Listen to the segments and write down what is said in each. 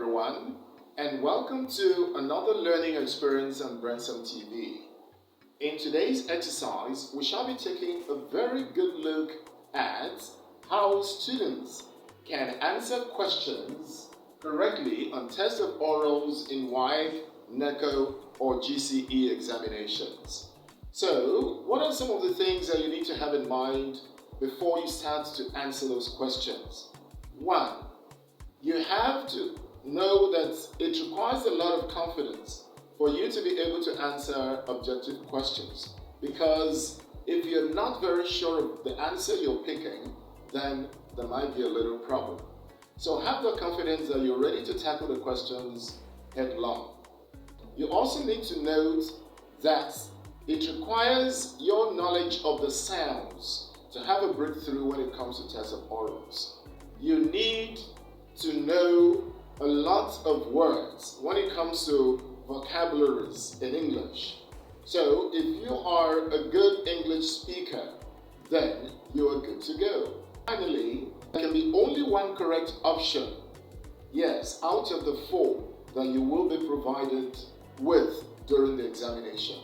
everyone, and welcome to another learning experience on Branson TV. In today's exercise, we shall be taking a very good look at how students can answer questions correctly on test of orals in WAEC, NECO, or GCE examinations. So, what are some of the things that you need to have in mind before you start to answer those questions? 1. You have to know that it requires a lot of confidence for you to be able to answer objective questions, because if you're not very sure of the answer you're picking, then there might be a little problem. So have the confidence that you're ready to tackle the questions headlong. You also need to note that it requires your knowledge of the sounds to have a breakthrough when it comes to test of orals. You need to know a lot of words when it comes to vocabularies in English. So if you are a good English speaker, then you are good to go. Finally, there can be only one correct option, yes, out of the 4 that you will be provided with during the examination.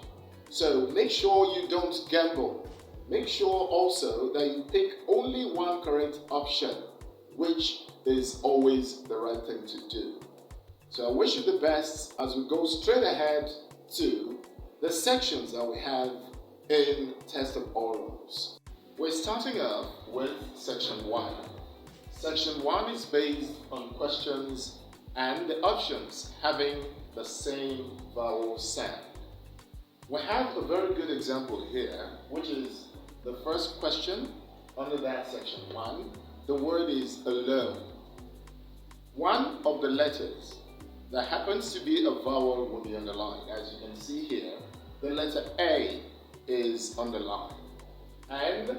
So make sure you don't gamble. Make sure also that you pick only one correct option, which is always the right thing to do. So I wish you the best as we go straight ahead to the sections that we have in test of orals. We're starting off with section 1. Section 1 is based on questions and the options having the same vowel sound. We have a very good example here, which is the first question under that section 1. The word is alone. One of the letters that happens to be a vowel will be underlined. As you can see here, the letter A is underlined. And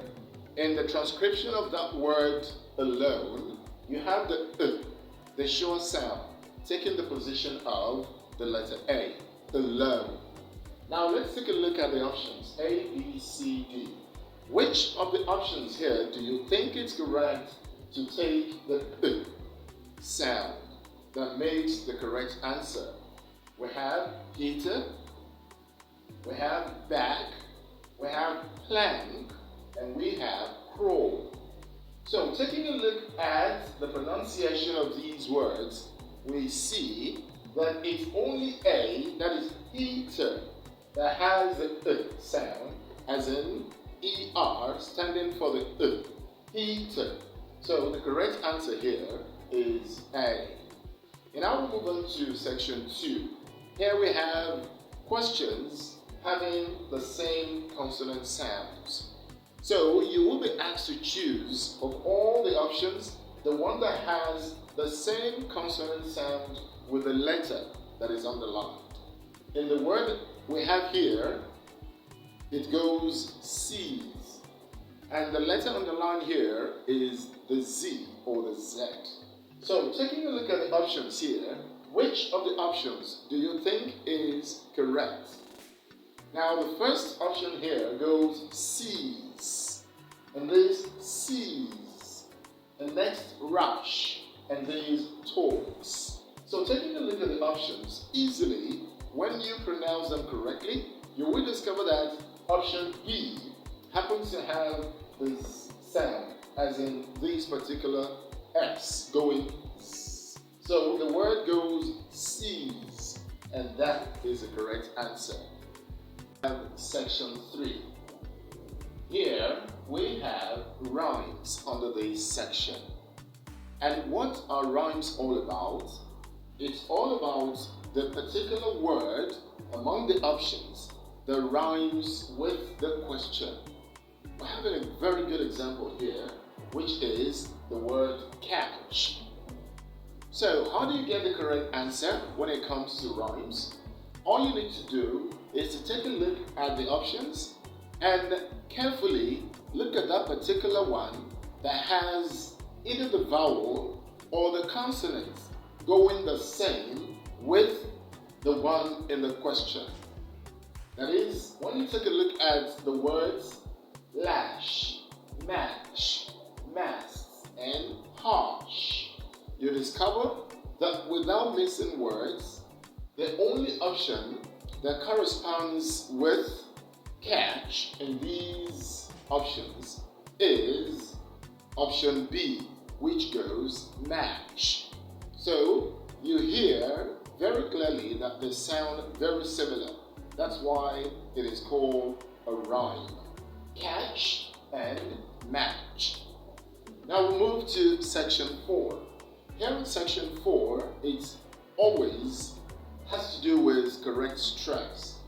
in the transcription of that word alone, you have the short sound, taking the position of the letter A, alone. Now let's take a look at the options, A, B, C, D. Which of the options here do you think it's correct to take the sound that makes the correct answer? We have heater, we have back, we have plank, and we have crawl. So taking a look at the pronunciation of these words, we see that it's only A, that is heater, that has the sound, as in ER, standing for the heater. So the correct answer here is A. And now we move on to section 2. Here we have questions having the same consonant sounds. So you will be asked to choose of all the options the one that has the same consonant sound with the letter that is underlined. In the word we have here, it goes C's. And the letter underlined here is the Z or the Z. So taking a look at the options here, which of the options do you think is correct? Now the first option here goes C's, and this C's, and next rush, and these talks. So taking a look at the options, easily, when you pronounce them correctly, you will discover that option B happens to have this sound, as in this particular S going Z. So the word goes C's, and that is the correct answer. Section 3. Here we have rhymes under this section. And what are rhymes all about? It's all about the particular word among the options that rhymes with the question. We have a very good example here, which is the word couch. So how do you get the correct answer when it comes to rhymes? All you need to do is to take a look at the options and carefully look at that particular one that has either the vowel or the consonant going the same with the one in the question. That is, when you take a look at the words lash, match, mast, and harsh, you discover that without missing words, the only option that corresponds with catch in these options is option B, which goes match. So you hear very clearly that they sound very similar. That's why it is called a rhyme. Catch and match. Now we move to section 4. Here in section 4, it always has to do with correct stress.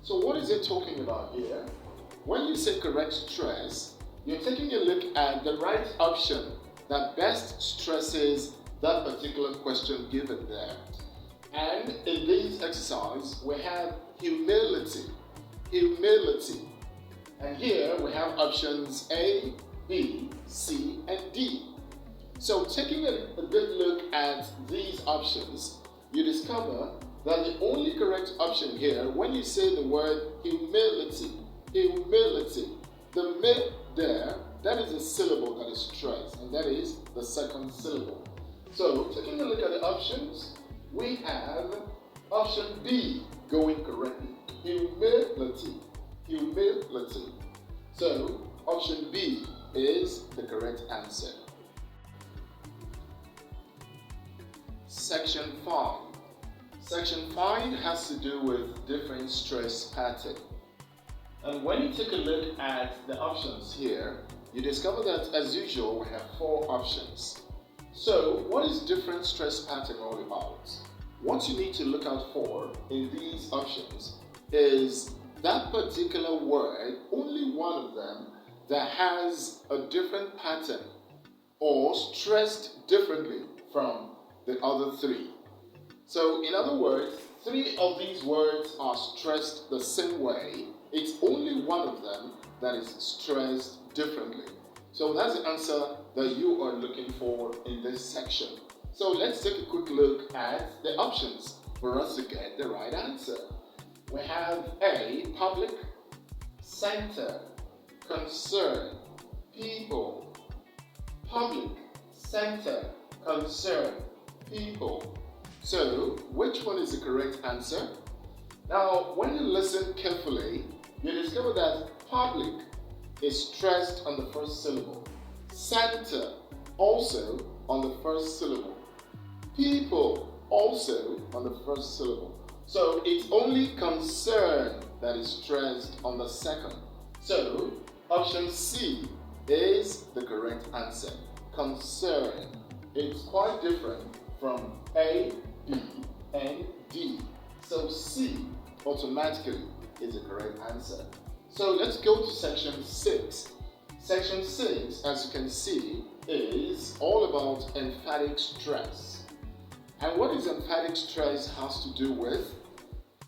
So what is it talking about here? When you say correct stress, you're taking a look at the right option that best stresses that particular question given there. And in this exercise, we have humility. Humility. And here we have options A, B, C, and D. So taking a good look at these options, you discover that the only correct option here, when you say the word humility, the mid there, that is a syllable that is stressed, and that is the second syllable. So taking a look at the options, we have option B going correctly. Humility. So option B is the correct answer. Section 5. Section 5 has to do with different stress pattern. And when you take a look at the options here, you discover that as usual we have 4 options. So what is different stress pattern all about? What you need to look out for in these options is that particular word, only one of them, that has a different pattern or stressed differently from the other 3. So in other words, 3 of these words are stressed the same way. It's only one of them that is stressed differently. So that's the answer that you are looking for in this section. So let's take a quick look at the options for us to get the right answer. We have A, public, center, concern, people. Public, center, concern, people. So, which one is the correct answer? Now, when you listen carefully, you discover that public is stressed on the first syllable. Center, also on the first syllable. People, also on the first syllable. So, it's only concern that is stressed on the second. So, option C is the correct answer. Concern. It's quite different from A, B, and D. So C automatically is the correct answer. So let's go to section 6. Section 6, as you can see, is all about emphatic stress. And what is emphatic stress has to do with?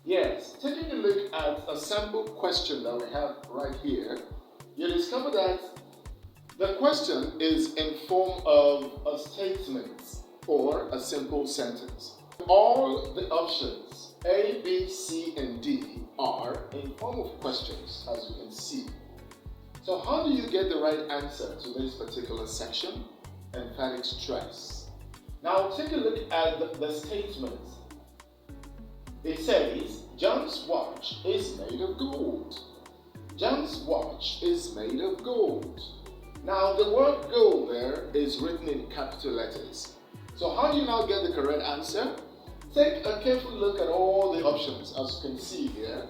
Yes, taking a look at a sample question that we have right here, you discover that the question is in form of a statement or a simple sentence. All the options A, B, C, and D are in form of questions, as you can see. So how do you get the right answer to this particular section? Emphatic stress. Now take a look at the statement. It says, John's watch is made of gold. John's watch is made of gold. Now the word gold there is written in capital letters. So how do you now get the correct answer? Take a careful look at all the options, as you can see here,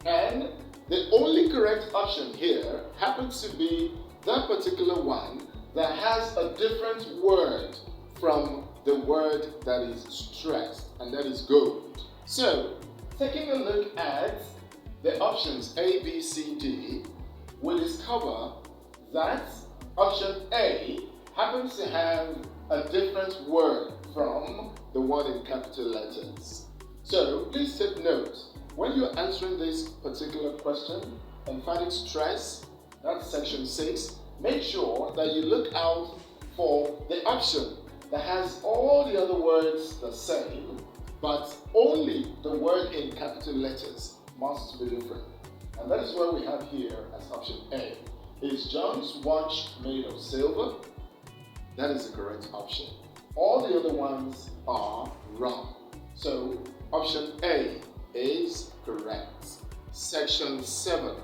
and the only correct option here happens to be that particular one that has a different word from the word that is stressed, and that is gold. So, taking a look at the options A, B, C, D, we discover that option A happens to have a different word from the one in capital letters. So please take note, when you're answering this particular question, emphatic stress, that's section 6, make sure that you look out for the option that has all the other words the same, but only the word in capital letters must be different. And that is what we have here as option A. Is John's watch made of silver? That is the correct option. All the other ones are wrong. So option A is correct. Section 7.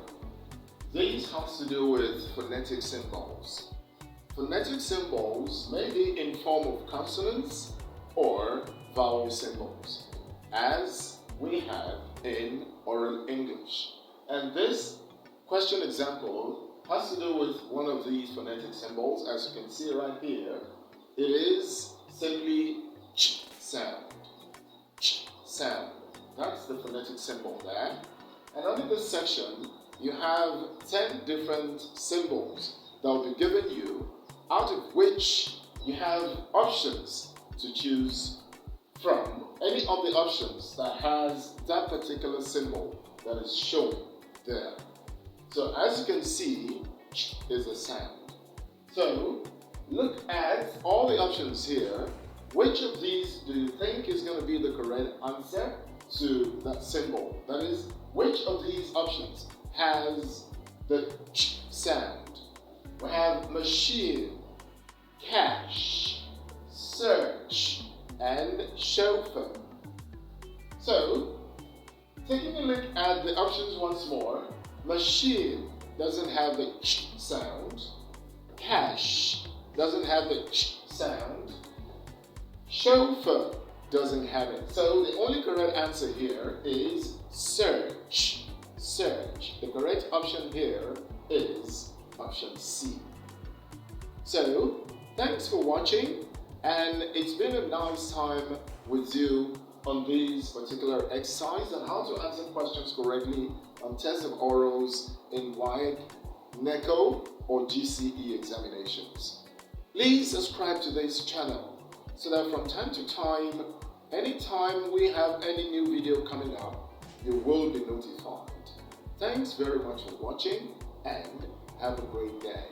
This has to do with phonetic symbols. Phonetic symbols may be in form of consonants or vowel symbols, as we have in oral English. And this question example has to do with one of these phonetic symbols. As you can see right here, it is simply ch sound. Ch sound. That's the phonetic symbol there. And under this section, you have 10 different symbols that will be given you, out of which you have options to choose from. Any of the options that has that particular symbol that is shown there. So as you can see, ch is a sound. So look at all the options here. Which of these do you think is going to be the correct answer to that symbol? That is, which of these options has the ch sound? We have machine, cash, search, and chauffeur. So, taking a look at the options once more, machine doesn't have the ch sound, cash doesn't have the ch sound, chauffeur doesn't have it. So the only correct answer here is search. Search. The correct option here is option C. So, thanks for watching, and it's been a nice time with you on this particular exercise and how to answer questions correctly on tests of orals in WAEC, NECO, or GCE examinations. Please subscribe to this channel so that from time to time, anytime we have any new video coming up, you will be notified. Thanks very much for watching and have a great day.